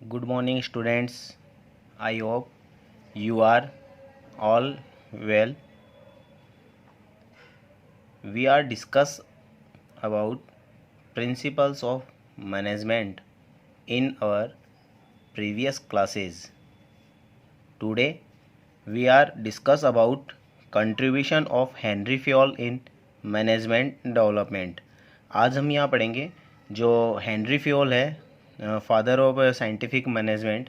Good morning, students. I hope you are all well. We are discuss about principles of management in our previous classes. Today we are discuss about contribution of Henry Fayol in management development. आज हम यहाँ पढ़ेंगे जो Henry Fayol है father of scientific management.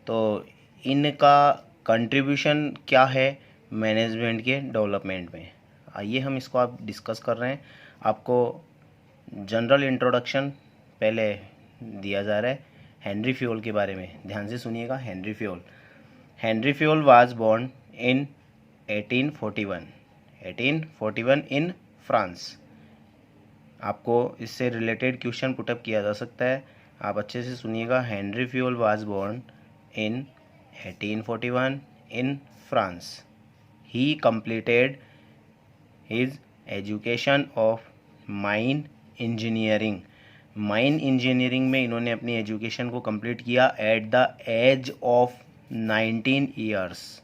तो इनका contribution क्या है मैनेजमेंट के डेवलपमेंट में, आइए हम इसको आप डिस्कस कर रहे हैं। आपको जनरल इंट्रोडक्शन पहले दिया जा रहा है हेनरी फ्योल के बारे में, ध्यान से सुनिएगा। Henry Fayol was born in 1841 in France. आपको इससे रिलेटेड क्वेश्चन पुटअप किया जा सकता है, आप अच्छे से सुनिएगा। Henry Fayol was born in 1841 in France. He completed his education of mine engineering. Mine engineering में इन्होंने अपनी एजुकेशन को कंप्लीट किया at the age of 19 years.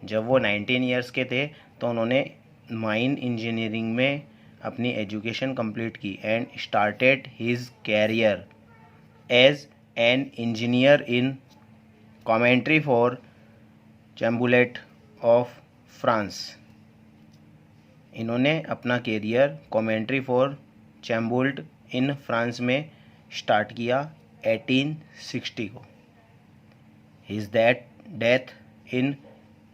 जब वो 19 ईयर्स के थे तो उन्होंने माइन इंजीनियरिंग में अपनी एजुकेशन कंप्लीट की and started his career as an engineer in Commentry Fourchambault of France. इन्होंने अपना career Commentry Fourchambault in France में स्टार्ट किया 1860 को। हिज डेथ इन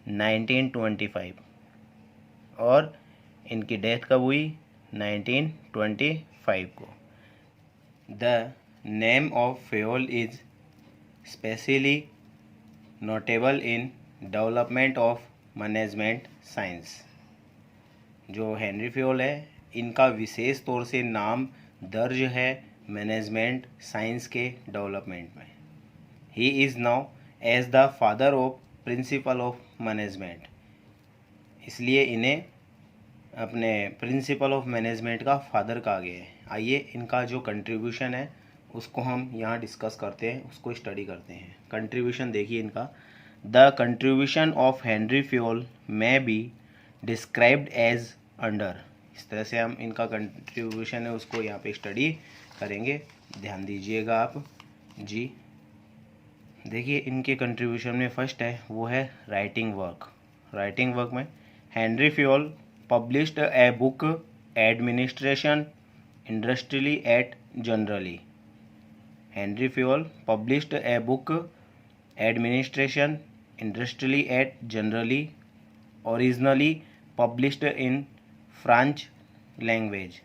1925 और इनकी डेथ कब हुई 1925 को। The name of Fayol is specially notable in development of management science. जो हेनरी फ्योल है इनका विशेष तौर से नाम दर्ज है मैनेजमेंट साइंस के डेवलपमेंट में। He is now as the father of principle of management, इसलिए इन्हें अपने प्रिंसिपल ऑफ मैनेजमेंट का फादर कहा गया है। आइए इनका जो कंट्रीब्यूशन है उसको हम यहाँ डिस्कस करते हैं, उसको स्टडी करते हैं। कंट्रीब्यूशन देखिए इनका। The contribution of Henry Fayol में बी डिस्क्राइब्ड एज अंडर। इस तरह से हम इनका कंट्रीब्यूशन है उसको यहाँ पे स्टडी करेंगे, ध्यान दीजिएगा आप जी। देखिए इनके कंट्रीब्यूशन में फर्स्ट है वो है राइटिंग वर्क में Henry Fayol published a book administration industrially eight generally. Henry Fayol published a book Administration Industrially et Generally, originally published in French language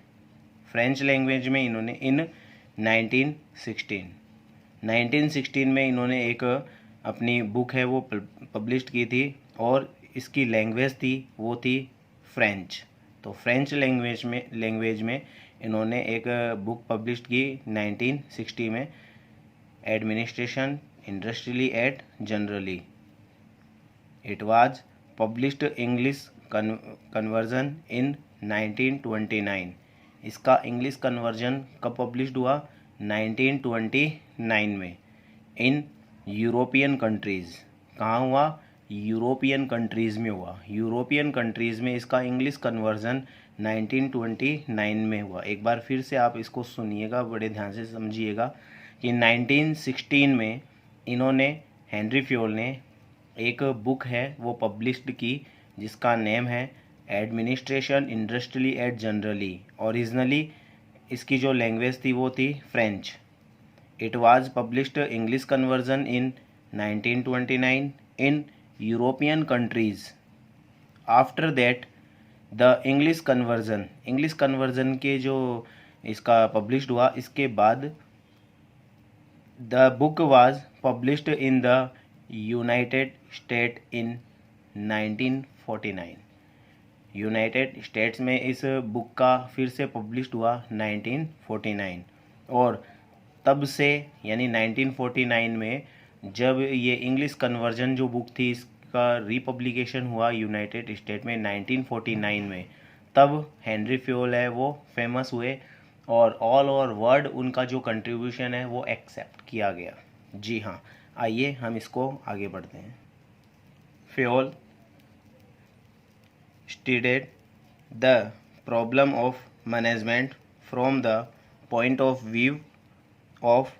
में इन्होंने इन 1916 में इन्होंने एक अपनी बुक है वो पब्लिश की थी और इसकी लैंग्वेज थी वो थी फ्रेंच। तो फ्रेंच लैंग्वेज में इन्होंने एक बुक पब्लिश की 1960 में, administration industrially eight generally. It was published English conversion in 1929। इसका इंग्लिश कन्वर्जन कब पब्लिश्ड हुआ 1929 में इन यूरोपियन कंट्रीज़। कहाँ हुआ यूरोपियन कंट्रीज़ में हुआ। यूरोपियन कंट्रीज़ में इसका इंग्लिश कन्वर्जन 1929 में हुआ। एक बार फिर से आप इसको सुनिएगा, बड़े ध्यान से समझिएगा कि 1916 में इन्होंने हेनरी फ्योल ने एक बुक है वो पब्लिश्ड की जिसका नेम है administration industrially eight generally. Originally इसकी जो लैंग्वेज थी वो थी French. It was published English conversion in 1929 in European countries. After that the English conversion के जो इसका पब्लिश्ड हुआ इसके बाद the book was published in the United State in 1949। United States में इस बुक का फिर से पब्लिश्ड हुआ 1949 और तब से यानी 1949 में जब ये इंग्लिश कन्वर्जन जो बुक थी इसका रिपब्लिकेशन हुआ यूनाइटेड स्टेट में 1949 में, तब हेनरी फ्योल है वो फेमस हुए और ऑल ओवर वर्ल्ड उनका जो कंट्रीब्यूशन है वो एक्सेप्ट किया गया। जी हाँ, आइए हम इसको आगे बढ़ते हैं। Fayol stated the problem of management from the point of view of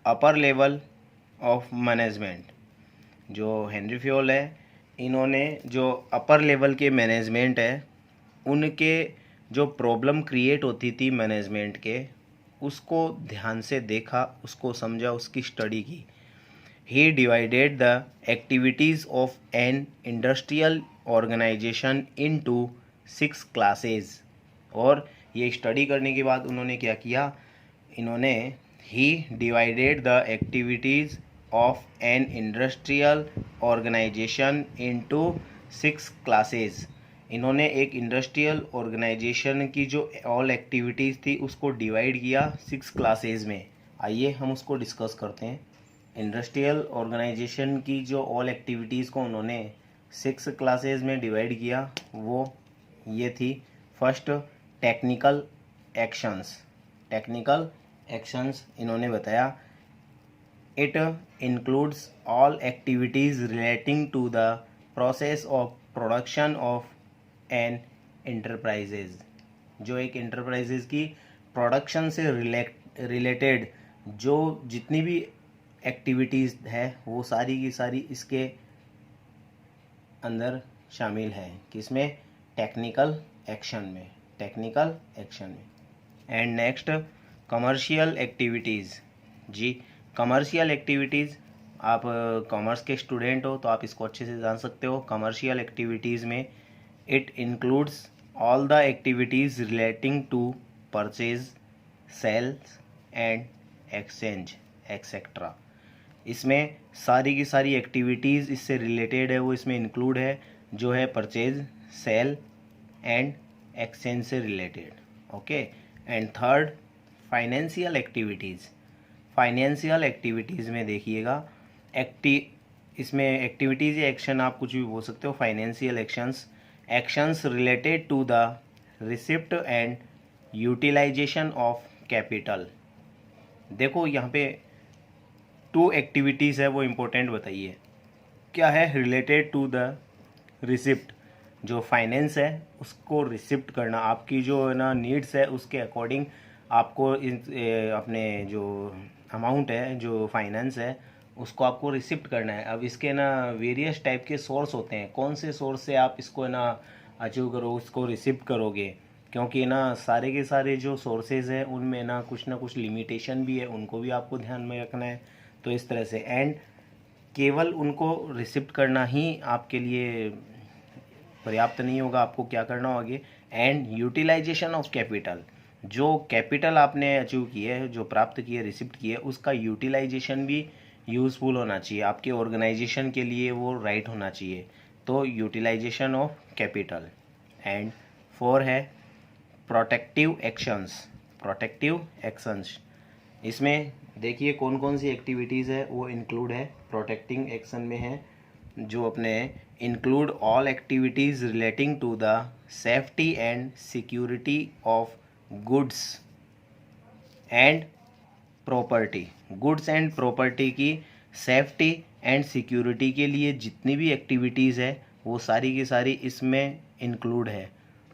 upper level of management। जो हेनरी फ्योल है, इन्होंने जो अपर लेवल के मैनेजमेंट है उनके जो प्रॉब्लम क्रिएट होती थी मैनेजमेंट के, उसको ध्यान से देखा, उसको समझा, उसकी स्टडी की। He divided the activities of an industrial organization into 6 classes। और ये स्टडी करने के बाद उन्होंने क्या किया, इन्होंने he divided the activities of an industrial organization into 6 classes। इन्होंने एक इंडस्ट्रियल ऑर्गेनाइजेशन की जो ऑल एक्टिविटीज़ थी उसको डिवाइड किया 6 क्लासेस में। आइए हम उसको डिस्कस करते हैं। इंडस्ट्रियल ऑर्गेनाइजेशन की जो ऑल एक्टिविटीज़ को उन्होंने 6 क्लासेस में डिवाइड किया, वो ये थी। First, technical actions. Technical actions इन्होंने बताया, it includes all activities relating to the process of production of an enterprises. जो एक इंटरप्राइजेज की प्रोडक्शन से रिलेटेड जो जितनी भी एक्टिविटीज़ है वो सारी की सारी इसके अंदर शामिल है। किसमें? टेक्निकल एक्शन में। टेक्निकल एक्शन में। And next, commercial activities. जी, कमर्शियल एक्टिविटीज़, आप कॉमर्स के स्टूडेंट हो तो आप इसको अच्छे से जान सकते हो। कमर्शियल एक्टिविटीज़ में it includes all the activities relating to purchase, sales and exchange etcetera. इसमें सारी की सारी एक्टिविटीज़ इससे रिलेटेड है वो इसमें इंक्लूड है, जो है परचेज, सेल एंड एक्सचेंज से related. Okay. And third, financial activities. Financial activities में देखिएगा, इसमें एक्टिविटीज़ या एक्शन आप कुछ भी बोल सकते हो। Financial actions related to the receipt and utilisation of capital. देखो यहाँ पे 2 एक्टिविटीज़ है वो इम्पोर्टेंट बताइए। क्या है? Related to the receipt. जो फाइनेंस है उसको रिसिप्ट करना, आपकी जो है ना नीड्स है उसके अकॉर्डिंग आपको अपने जो अमाउंट है, जो फाइनेंस है, उसको आपको रिसिप्ट करना है। अब इसके ना वेरियस टाइप के सोर्स होते हैं, कौन से सोर्स से आप इसको ना अचीव करो, उसको रिसिप्ट करोगे, क्योंकि ना सारे के सारे जो सोर्सेज हैं उनमें ना कुछ लिमिटेशन भी है, उनको भी आपको ध्यान में रखना है। तो इस तरह से, एंड केवल उनको रिसिप्ट करना ही आपके लिए पर्याप्त नहीं होगा, आपको क्या करना होगा आगे, एंड यूटिलाइजेशन ऑफ कैपिटल। जो कैपिटल आपने अचीव किए है, जो प्राप्त किए, रिसिप्ट किए, उसका यूटिलाइजेशन भी यूज़फुल होना चाहिए, आपके ऑर्गेनाइजेशन के लिए वो राइट होना चाहिए। तो यूटिलाइजेशन ऑफ कैपिटल। एंड 4 है प्रोटेक्टिव एक्शंस। प्रोटेक्टिव एक्शंस, इसमें देखिए कौन कौन सी एक्टिविटीज़ है वो इंक्लूड है प्रोटेक्टिंग एक्शन में है, जो अपने include all activities relating to the safety and security of goods and property. Goods and property की सेफ्टी एंड सिक्योरिटी के लिए जितनी भी एक्टिविटीज़ है वो सारी की सारी इसमें इंक्लूड है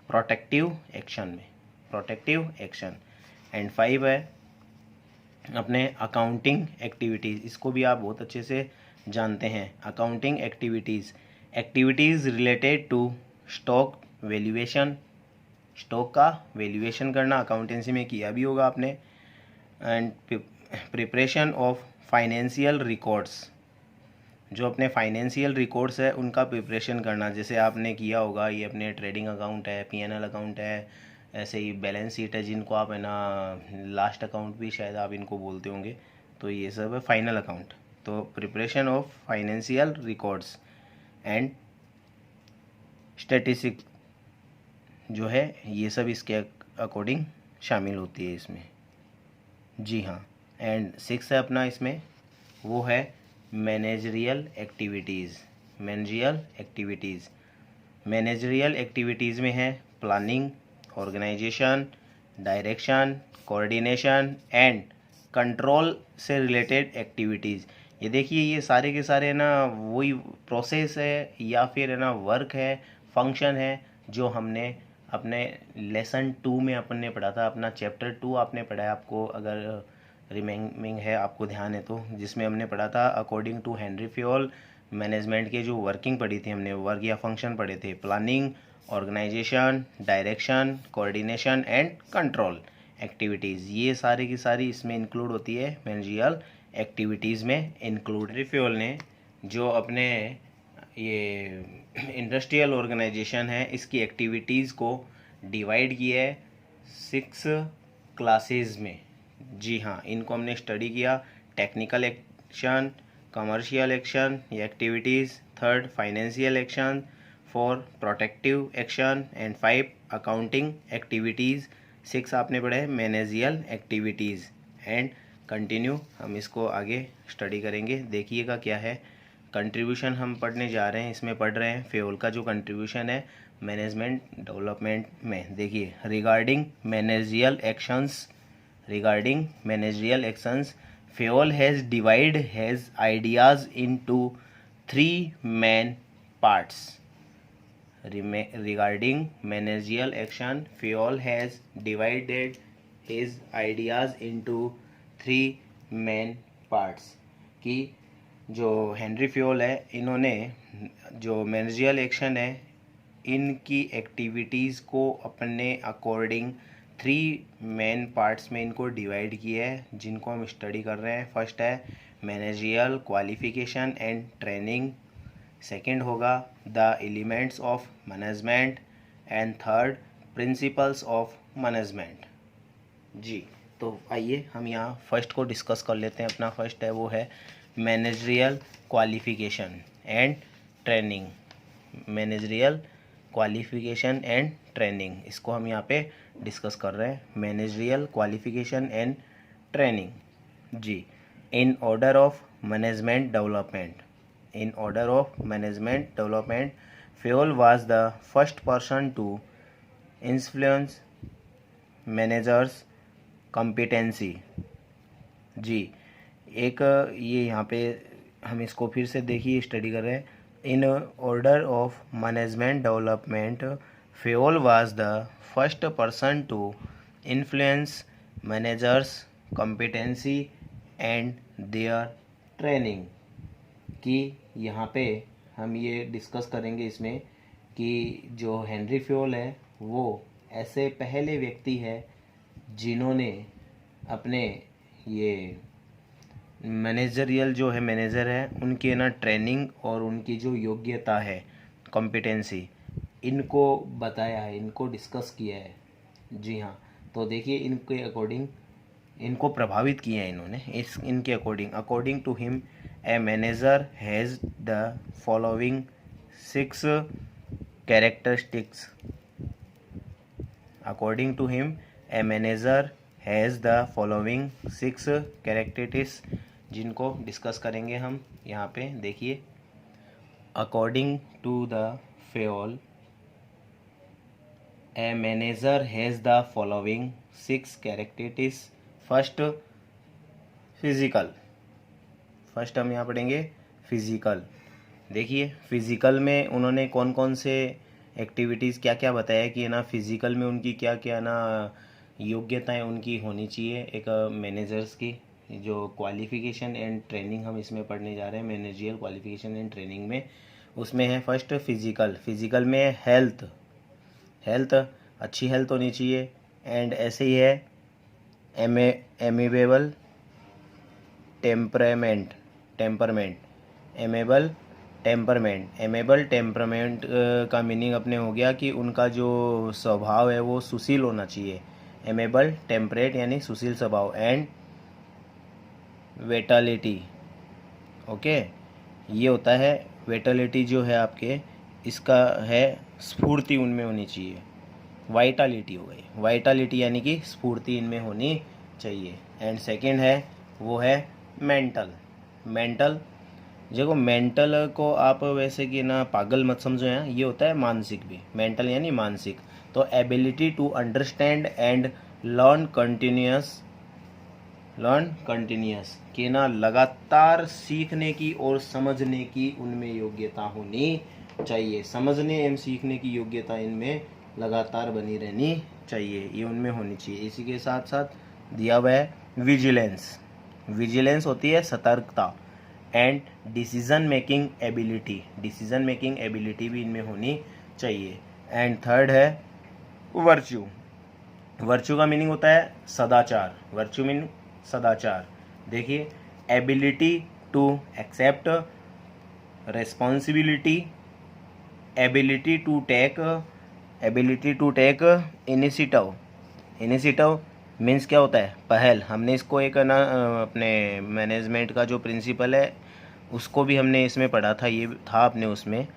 प्रोटेक्टिव एक्शन में। Protective action. एंड 5 है अपने अकाउंटिंग एक्टिविटीज़। इसको भी आप बहुत अच्छे से जानते हैं। Accounting activities related to stock valuation. Stock का वैल्यूएशन करना अकाउंटेंसी में किया भी होगा आपने। And preparation of financial records. जो अपने फाइनेंशियल रिकॉर्ड्स है उनका प्रिपरेशन करना, जैसे आपने किया होगा, ये अपने ट्रेडिंग अकाउंट है, P&L अकाउंट है, ऐसे ही बैलेंस शीट है, जिनको आप है ना लास्ट अकाउंट भी शायद आप इनको बोलते होंगे। तो ये सब है फाइनल अकाउंट। तो preparation of financial records and statistics जो है ये सब इसके अकॉर्डिंग शामिल होती है इसमें। जी हाँ। एंड 6 है अपना इसमें, वो है मैनेजरियल एक्टिविटीज़। मैनेजरियल एक्टिविटीज़ में है planning, organisation, direction, coordination and control से रिलेटेड एक्टिविटीज़। ये देखिए ये सारे के सारे ना वही प्रोसेस है या फिर है ना वर्क है, फंक्शन है जो हमने अपने लेसन 2 में अपन ने पढ़ा था। अपना चैप्टर 2 आपने पढ़ा है, आपको अगर रिमेम्बरिंग है, आपको ध्यान है तो, जिसमें हमने पढ़ा था according to Henri Fayol management के जो वर्किंग पढ़ी थी हमने, वर्क या फंक्शन पढ़े थे, planning, organisation, direction, coordination and control activities. ये सारी की सारी इसमें इंक्लूड होती है, मैनेजरियल एक्टिविटीज़ में इंक्लूड। हेनरी फ्योल ने जो अपने ये इंडस्ट्रियल ऑर्गेनाइजेशन है इसकी एक्टिविटीज़ को डिवाइड किया है 6 क्लासेस में। जी हाँ, इनको हमने स्टडी किया। टेक्निकल एक्शन, कमर्शियल एक्शन या activities, 3rd financial action, 4 protective action and 5 accounting activities, 6 आपने पढ़े मैनेजियल एक्टिविटीज़। एंड कंटिन्यू हम इसको आगे स्टडी करेंगे। देखिएगा क्या है कंट्रीब्यूशन हम पढ़ने जा रहे हैं, इसमें पढ़ रहे हैं फ्योल का जो कंट्रीब्यूशन है मैनेजमेंट डेवलपमेंट में। देखिए regarding managerial actions, Fayol has divide has ideas into 3 main parts. Regarding managerial action, Fayol has divided his ideas into 3 main parts। कि जो हेनरी फ्योल है इन्होंने जो मैनेजरियल एक्शन है इनकी एक्टिविटीज़ को अपने अकॉर्डिंग 3 मेन पार्ट्स में इनको डिवाइड किया है, जिनको हम स्टडी कर रहे हैं। फर्स्ट है managerial qualification and training, second होगा the elements of management and third principles of management. जी, तो आइए हम यहाँ फर्स्ट को डिस्कस कर लेते हैं। अपना फर्स्ट है वो है managerial qualification and training. Managerial qualification and training, इसको हम यहाँ पे डिस्कस कर रहे हैं। Managerial qualification and training. जी, in order of management development, in order of management development, Fayol was the first person to influence managers competency। जी, एक ये यहाँ पे हम इसको फिर से देखिए स्टडी कर रहे हैं। इन order of management development Fayol was the first person to influence managers competency and their training। कि यहाँ पे हम ये डिस्कस करेंगे इसमें कि जो हेनरी फ्योल है वो ऐसे पहले व्यक्ति है जिन्होंने अपने ये मैनेजरियल जो है मैनेजर है उनके ना ट्रेनिंग और उनकी जो योग्यता है कॉम्पिटेंसी, इनको बताया है, इनको डिस्कस किया है। जी हाँ, तो देखिए इनके अकॉर्डिंग इनको प्रभावित किया है इन्होंने। इनके according to him a manager has the following 6 characteristics. According to him a manager has the following 6 characteristics, जिनको डिस्कस करेंगे हम यहाँ पे। देखिए according to the Fayol a manager has the following 6 characteristics. First physical, first हम यहाँ पढ़ेंगे physical. देखिए फिजिकल में उन्होंने कौन कौन से एक्टिविटीज़ क्या क्या बताया कि ना फिजिकल में उनकी क्या क्या ना योग्यताएं उनकी होनी चाहिए एक मैनेजर्स की। जो क्वालिफिकेशन एंड ट्रेनिंग हम इसमें पढ़ने जा रहे हैं मैनेजरियल क्वालिफिकेशन एंड ट्रेनिंग में, उसमें है फर्स्ट फिजिकल में हेल्थ अच्छी हेल्थ होनी चाहिए। एंड ऐसे ही है एमेबल टेम्परमेंट, एमेबल टेम्परमेंट का मीनिंग अपने हो गया कि उनका जो स्वभाव है वो सुशील होना चाहिए। एमेबल टेम्परेट यानी सुशील स्वभाव। एंड वेटालिटी, ओके, ये होता है वेटालिटी जो है आपके, इसका है स्फूर्ति उनमें होनी चाहिए। वाइटालिटी हो गई, वाइटालिटी यानी कि स्फूर्ति इनमें होनी चाहिए। एंड सेकंड है वो है मेंटल। देखो मेंटल को आप वैसे कि ना पागल मत समझो, यहाँ ये होता है मानसिक भी, मेंटल यानी मानसिक। तो ability to understand and learn continuous learn continuous, कि ना लगातार सीखने की और समझने की उनमें योग्यता होनी चाहिए। समझने एवं सीखने की योग्यता इनमें लगातार बनी रहनी चाहिए, ये उनमें होनी चाहिए। इसी के साथ साथ दिया हुआ है विजिलेंस। विजिलेंस होती है सतर्कता। And decision making ability, decision making ability भी इनमें होनी चाहिए। एंड थर्ड है वर्च्यू। वर्च्यू का मीनिंग होता है सदाचार। वर्च्यू मीनिंग सदाचार। देखिए, ability to accept responsibility, ability to take initiative. Initiative means क्या होता है, पहल। हमने इसको एक ना अपने मैनेजमेंट का जो प्रिंसिपल है उसको भी हमने इसमें पढ़ा था, ये था अपने उसमें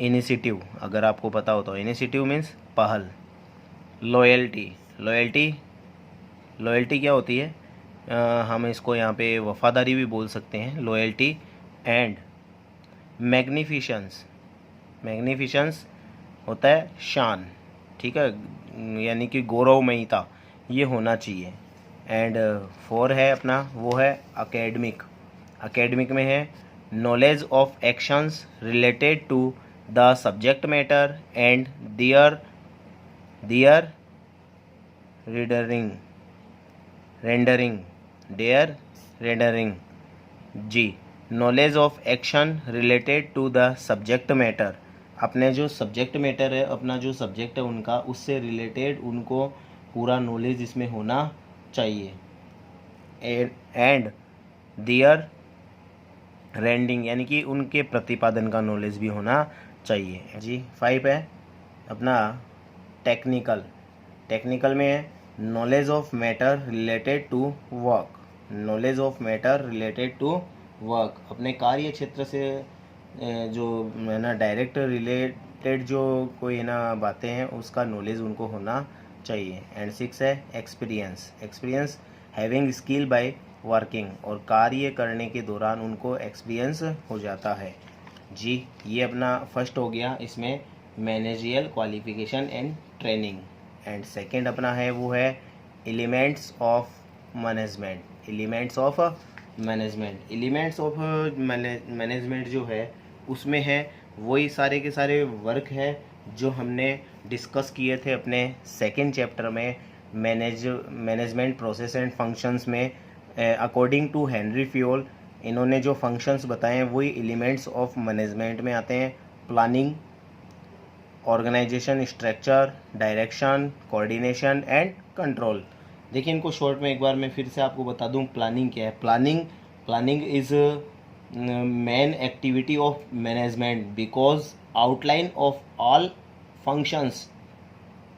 इनिशिएटिव, अगर आपको पता हो तो। इनिशिएटिव मीन्स पहल। लॉयल्टी, लॉयल्टी क्या होती है, हम इसको यहाँ पे वफादारी भी बोल सकते हैं, लॉयल्टी। एंड मैग्निफिशंस, मैग्निफिशंस होता है शान, ठीक है, यानी कि गौरवमयता, ये होना चाहिए। एंड फोर है अपना, वो है अकेडमिक। अकेडमिक में है knowledge of actions related to the subject matter and their rendering. जी, knowledge of action related to the subject matter, अपने जो सब्जेक्ट मैटर है, अपना जो सब्जेक्ट है उनका, उससे रिलेटेड उनको पूरा नॉलेज इसमें होना चाहिए। एंड दियर रेंडिंग, यानी कि उनके प्रतिपादन का नॉलेज भी होना चाहिए। जी, 5 है अपना टेक्निकल। टेक्निकल में है knowledge of matter related to work. Knowledge of matter related to work, अपने कार्य क्षेत्र से जो है ना डायरेक्ट रिलेटेड जो कोई है ना बातें हैं, उसका नॉलेज उनको होना चाहिए। एंड 6 है experience. Experience having skill by working, और कार्य करने के दौरान उनको एक्सपीरियंस हो जाता है। जी, ये अपना फर्स्ट हो गया इसमें meningeal qualification and training. And second अपना है वो है elements of management. Elements of management, elements of management जो है उसमें है वही सारे के सारे वर्क है जो हमने डिस्कस किए थे अपने सेकंड चैप्टर में मैनेजमेंट प्रोसेस एंड फंक्शंस में। अकॉर्डिंग टू हेनरी फ्योल, इन्होंने जो फंक्शंस बताए हैं वही एलिमेंट्स ऑफ मैनेजमेंट में आते हैं। Planning, organisation, structure, direction, coordination and control. देखिए, इनको शॉर्ट में एक बार मैं फिर से आपको बता दूं प्लानिंग क्या है। Planning is main activity of management because outline of all functions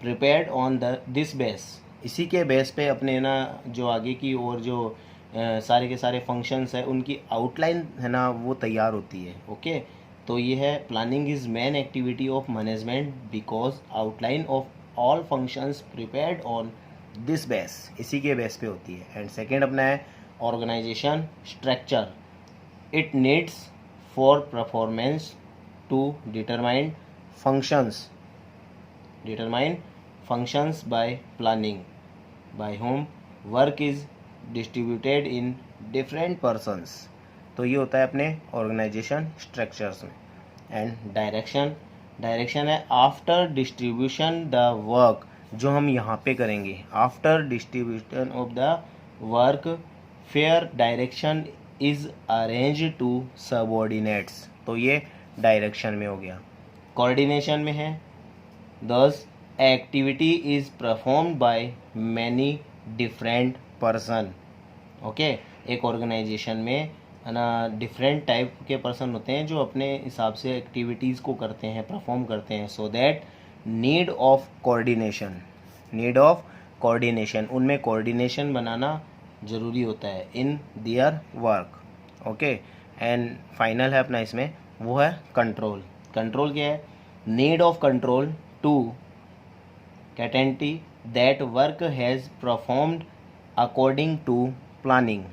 prepared on this base. इसी के बेस पे अपने ना जो आगे की और जो सारे के सारे फंक्शंस है उनकी आउटलाइन है ना वो तैयार होती है। ओके, तो ये है planning is main activity of management because outline of all functions prepared on this base, इसी के बेस पे होती है। एंड सेकेंड अपना है organisation structure. It needs for performance to determine functions by planning, by whom work is distributed in different persons। तो ये होता है अपने ऑर्गेनाइजेशन स्ट्रक्चर्स में। एंड डायरेक्शन है आफ्टर डिस्ट्रीब्यूशन द वर्क, जो हम यहाँ पे करेंगे। After distribution of the work fair direction is arrange to subordinates, तो ये डायरेक्शन में हो गया। कोऑर्डिनेशन में है दस activity is performed by many different person. Okay, एक ऑर्गेनाइजेशन में ना डिफरेंट टाइप के पर्सन होते हैं जो अपने हिसाब से एक्टिविटीज़ को करते हैं, परफॉर्म करते हैं। So that need of coordination, उनमें कोऑर्डिनेशन बनाना ज़रूरी होता है in their work. Okay, and final है अपना इसमें वो है कंट्रोल। कंट्रोल क्या है, need of control to certainty that work has performed according to planning.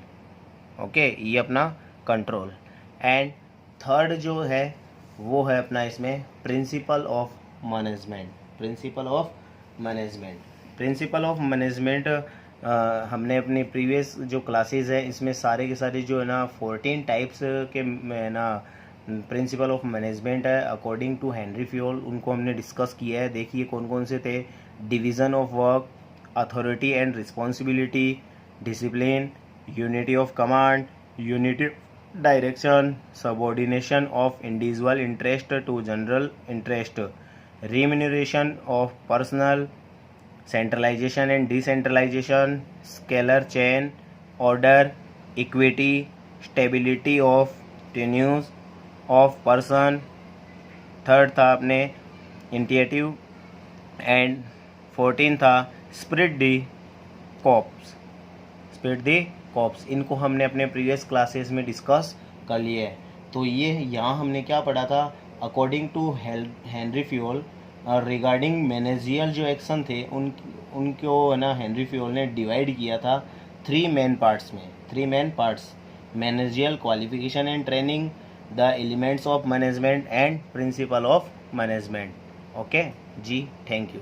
Okay, ये अपना कंट्रोल। एंड थर्ड जो है वो है अपना इसमें principal of management. Principal of management हमने अपनी प्रीवियस जो क्लासेस है इसमें सारे के सारे जो है ना 14 टाइप्स के है ना प्रिंसिपल ऑफ मैनेजमेंट है अकॉर्डिंग टू हेनरी फ्योल, उनको हमने डिस्कस किया है। देखिए कौन कौन से थे। Division of work, authority and responsibility, discipline, unity of command, unity direction, subordination of individual interest to general interest, remuneration of personnel, centralization and decentralization, scalar chain, order, equity, stability of revenues of person। Third था अपने इंटिएटिव and 14 था spirit दी cops. Spirit दी cops इनको हमने अपने previous classes में discuss कर लिए है। तो ये यहाँ हमने क्या पढ़ा था, according to Henri Fayol regarding managerial जो एक्शन थे उनको है ना हेनरी फ्योल ने डिवाइड किया था 3 मेन पार्ट्स में। 3 main parts, managerial qualification and training, the elements of management and principle of management. Okay जी, थैंक यू।